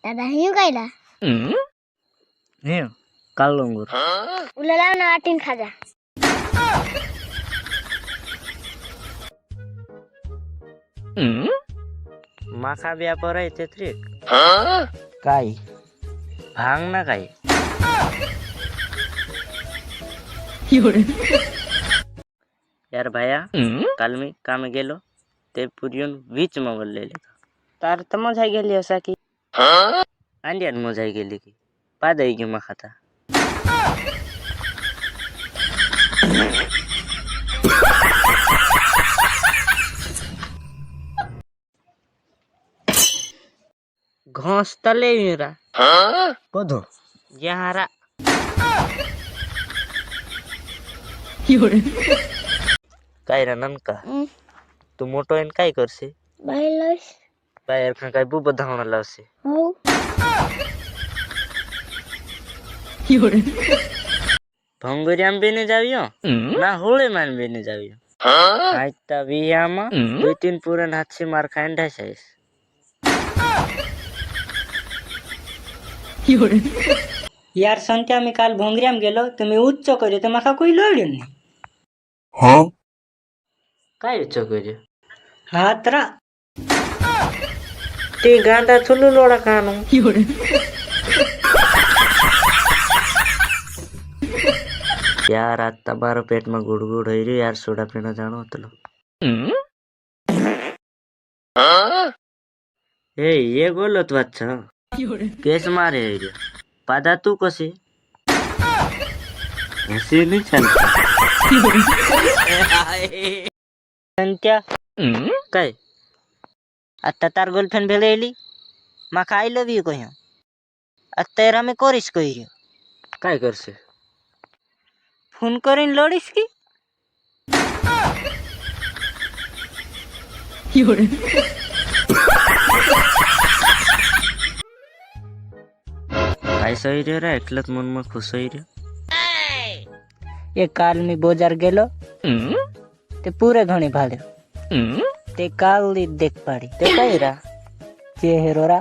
दादा हिंग कायला हे कालंगूर उला लाव ना वाटीन खाजा माखा ब्या पर येते त्रिक काय भांग ना काय यार भैया काल मी काम गेलो ते पुरियन वीच मोबाईल तार तर मजा गेली असा की अंड्यान मजा गेली की पादाई की खाता घोस तले मेरा कदो यारा काय रा ननका तू मोटो एन काय करसे बायलोस बाहेर खा काय बुब धावणं लावसे हो भंगोरी बेने जावियो ना होळे मान बेने जावियो आज ता वियामा 2-3 पुरण हाथ से मार खाइन ढासाइस यार संत्या मी काल भोंगऱ्याम गेलो तुम्ही उच्च कर्यो तर माका कोई लोड्यो नाही काय चोकरे हातरा ते गांडा थुलू लोड़ा कानो यार आज तबारो पेट में गुड़गुड़ हो रही यार सोडा पीना जानो तलो ए ये बोलत वाचा केस मारे रे पादा तू कसे ऐसे नहीं चलता संत्या काय आता तार गर्लफ्रेंड भेलेली माका आई लव यू कह्यो आता यार हमें कोरिस कहियो काय करसे फोन करीन लोड़ीस की काय सही रे रे એટલત મન માં ખુશ થઈ રે ये काल मी बोजार गेलो ते पूरे घणी भाड्यो ते काल देख पाडी ते कईरा चेहरोरा